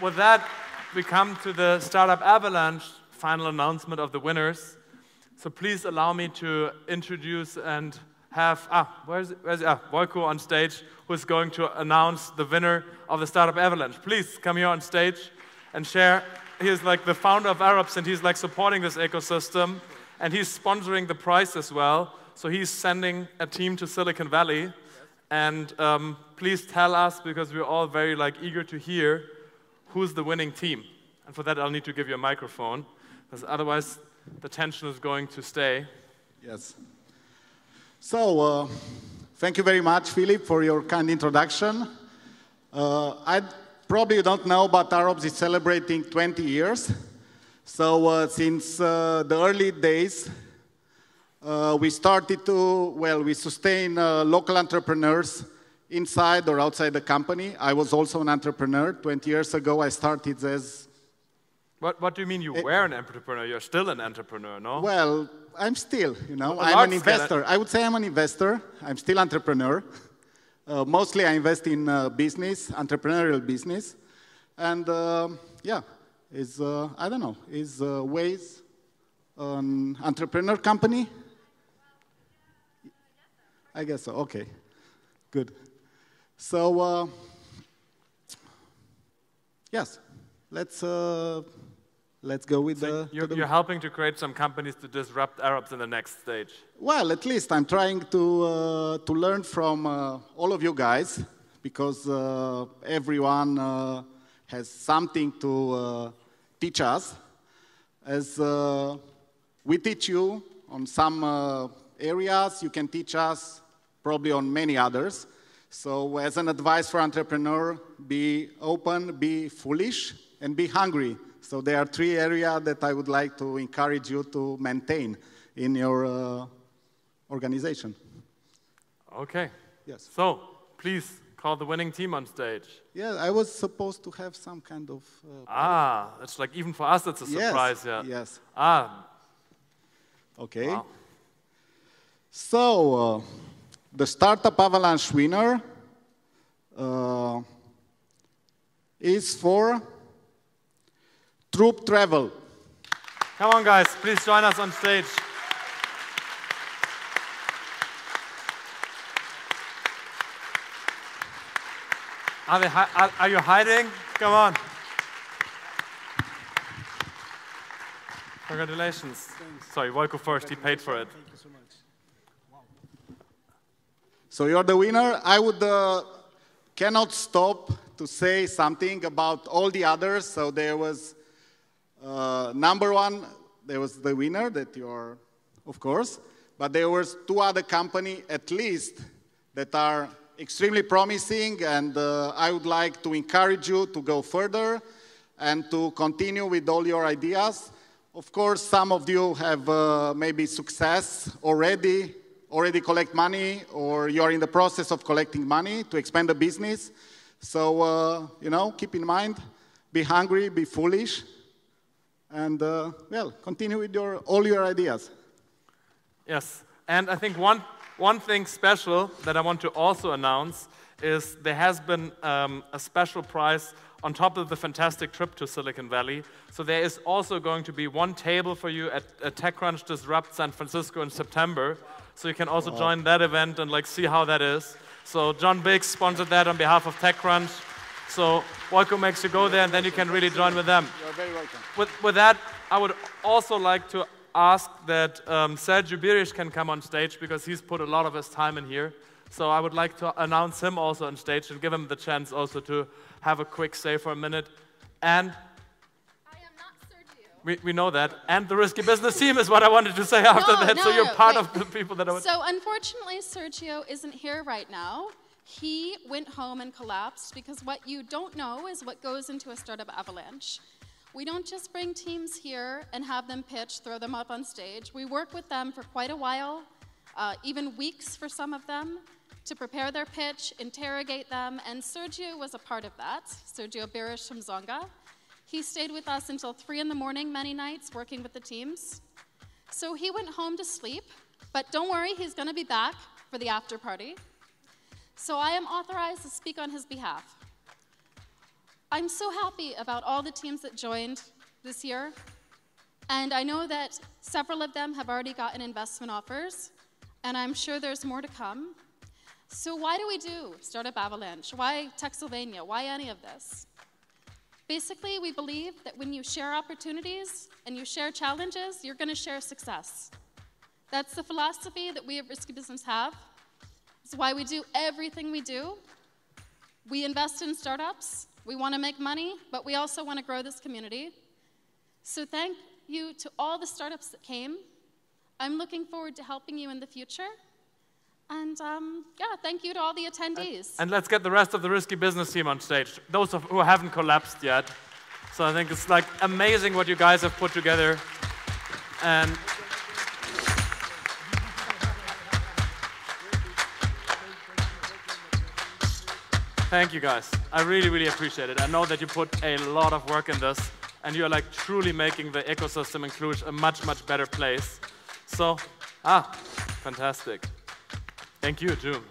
with that, we come to the Startup Avalanche final announcement of the winners. So please allow me to introduce and have, where's Wojko on stage, who's going to announce the winner of the Startup Avalanche. Please come here on stage and share. He's like the founder of Arobs, and he's like supporting this ecosystem, and he's sponsoring the prize as well. So he's sending a team to Silicon Valley, and please tell us, because we're all very eager to hear who's the winning team. And for that, I'll need to give you a microphone, because otherwise the tension is going to stay. Yes. So, thank you very much, Philip, for your kind introduction. I probably don't know, but Arobs is celebrating 20 years. So, since the early days, we started to, we sustain local entrepreneurs inside or outside the company. I was also an entrepreneur. 20 years ago, I started as... What do you mean you were an entrepreneur? You're still an entrepreneur, no? Well, I'm still, I'm an investor. I would say I'm an investor. I'm still entrepreneur. Mostly I invest in business, entrepreneurial business. And yeah, I don't know, is Waze an entrepreneur company? I guess so, okay, good. So, yes, let's go with You're helping to create some companies to disrupt Arobs in the next stage. Well, at least I'm trying to learn from all of you guys, because everyone has something to teach us. As we teach you on some areas, you can teach us probably on many others. So as an advice for entrepreneur, be open, be foolish, and be hungry. So there are 3 areas that I would like to encourage you to maintain in your organization. Okay. Yes. So, please call the winning team on stage. Yeah, I was supposed to have some kind of... it's like even for us it's a surprise. Yes, yeah. yes. Okay. Wow. So, the Startup Avalanche winner is for Troop Travel. Come on, guys, please join us on stage. Are you hiding? Come on. Congratulations. Thanks. Sorry, Wojko first, he paid for it. Thank you so much. Wow. So you're the winner. I would cannot stop to say something about all the others. So there was number 1, there was the winner that you are, of course, but there was 2 other companies at least that are extremely promising, and I would like to encourage you to go further and to continue with all your ideas. Of course, some of you have maybe success already collect money, or you're in the process of collecting money to expand the business. So, keep in mind, be hungry, be foolish, and, continue with all your ideas. Yes, and I think one thing special that I want to also announce is there has been a special prize on top of the fantastic trip to Silicon Valley. So there is also going to be 1 table for you at TechCrunch Disrupt San Francisco in September. So you can also join that event and see how that is. So John Biggs sponsored that on behalf of TechCrunch. So Wojko makes you go there, and then you can really join with them. You're very welcome. With that, I would also like to ask that Sergio Birish can come on stage, because he's put a lot of his time in here. So I would like to announce him also on stage and give him the chance also to have a quick say for a minute. And I am not Sergio. We know that. And the Risky Business team is what I wanted to say after that. No, so you're part wait. of the people that I would... So unfortunately, Sergio isn't here right now. He went home and collapsed, because what you don't know is what goes into a startup avalanche. We don't just bring teams here and have them pitch, throw them up on stage. We work with them for quite a while, even weeks for some of them, to prepare their pitch, interrogate them, and Sergio was a part of that. Sergio Birish from Zonga. He stayed with us until 3 in the morning many nights working with the teams. So he went home to sleep, but don't worry, he's going to be back for the after party. So I am authorized to speak on his behalf. I'm so happy about all the teams that joined this year. And I know that several of them have already gotten investment offers, and I'm sure there's more to come. So why do we do Startup Avalanche? Why Techsylvania? Why any of this? Basically, we believe that when you share opportunities and you share challenges, you're going to share success. That's the philosophy that we at Risky Business have. It's why we do everything we do. We invest in startups. We want to make money, but we also want to grow this community. So thank you to all the startups that came. I'm looking forward to helping you in the future. And yeah, thank you to all the attendees. And let's get the rest of the Risky Business team on stage, those who haven't collapsed yet. So I think it's like amazing what you guys have put together. And thank you guys. I really, really appreciate it. I know that you put a lot of work in this, and you're like truly making the ecosystem in Cluj a much, much better place. So, fantastic. Thank you, too.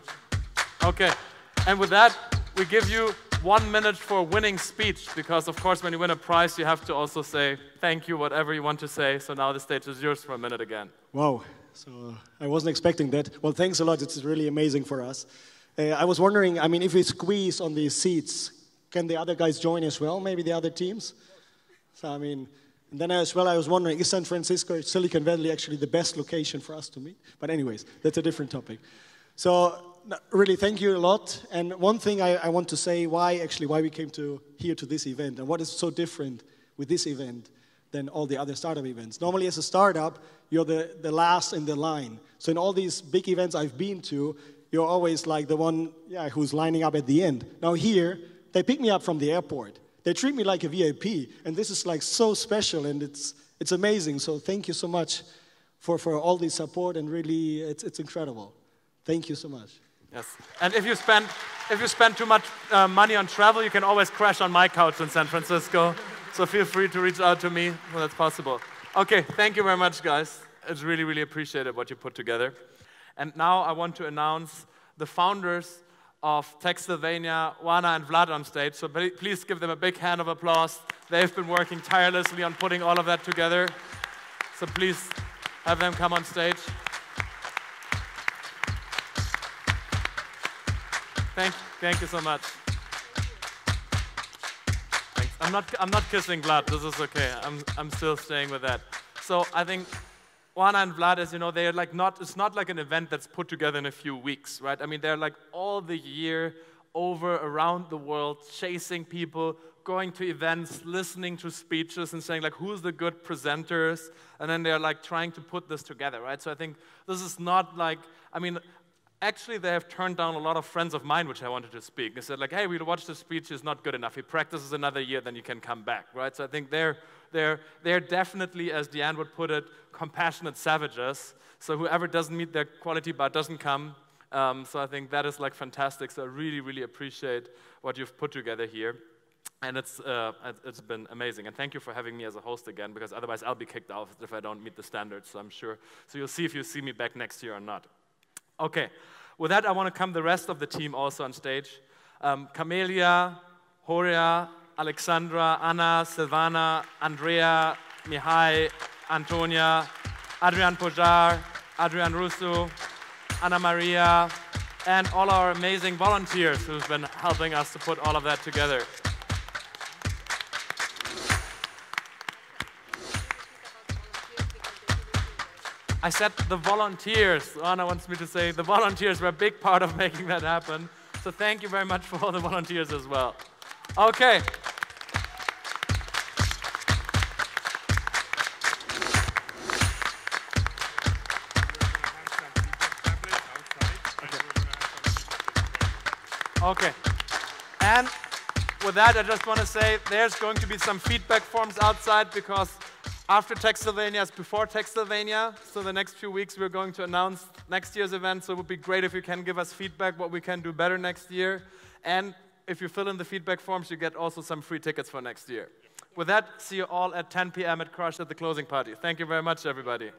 Okay, and with that, we give you 1 minute for a winning speech, because of course when you win a prize, you have to also say thank you, whatever you want to say. So now the stage is yours for a minute again. Wow, so I wasn't expecting that. Well, thanks a lot, it's really amazing for us. I was wondering, I mean, if we squeeze on these seats, can the other guys join as well, maybe the other teams? So, I mean, and then as well, I was wondering, is San Francisco, Silicon Valley actually the best location for us to meet? But anyways, that's a different topic. So, really, thank you a lot. And one thing I want to say, why we came here to this event, and what is so different with this event than all the other startup events. Normally, as a startup, you're the last in the line. So in all these big events I've been to, you're always like the one who's lining up at the end. Now here, they pick me up from the airport. They treat me like a VIP, and this is like so special, and it's amazing. So thank you so much for all the support, and really, it's incredible. Thank you so much. Yes, and if you spend too much money on travel, you can always crash on my couch in San Francisco. So feel free to reach out to me when that's possible. Okay, thank you very much, guys. It's really, really appreciated what you put together. And now I want to announce the founders of Techsylvania, Juana and Vlad, on stage. So please give them a big hand of applause. They've been working tirelessly on putting all of that together. So please have them come on stage. Thank you so much. Thanks. I'm not kissing Vlad. This is okay. I'm still staying with that. So I think Juana and Vlad, as you know, they're like it's not like an event that's put together in a few weeks, right? I mean, they're like all the year over around the world, chasing people, going to events, listening to speeches, and saying like, who's the good presenters? And then they're like trying to put this together, right? So I think this is not like, I mean, actually, they have turned down a lot of friends of mine which I wanted to speak. They said like, hey, we watched the speech, it's not good enough. He practices another year, then you can come back, right? So I think they're definitely, as Deanne would put it, compassionate savages. So whoever doesn't meet their quality bar doesn't come. So I think that is like fantastic. So I really, really appreciate what you've put together here. And it's been amazing. And thank you for having me as a host again, because otherwise I'll be kicked out if I don't meet the standards, so I'm sure. So you'll see if you see me back next year or not. Okay, with that, I want to come the rest of the team also on stage. Camelia, Horia, Alexandra, Anna, Silvana, Andrea, Mihai, Antonia, Adrian Pojar, Adrian Russo, Anna Maria, and all our amazing volunteers who've been helping us to put all of that together. I said the volunteers. Anna wants me to say the volunteers were a big part of making that happen. So thank you very much for all the volunteers as well. Okay. Okay. And with that, I just want to say there's going to be some feedback forms outside, because after Techsylvania is before Techsylvania. So the next few weeks we're going to announce next year's event. So it would be great if you can give us feedback what we can do better next year. And if you fill in the feedback forms, you get also some free tickets for next year. With that, see you all at 10 p.m. at Crush at the closing party. Thank you very much, everybody.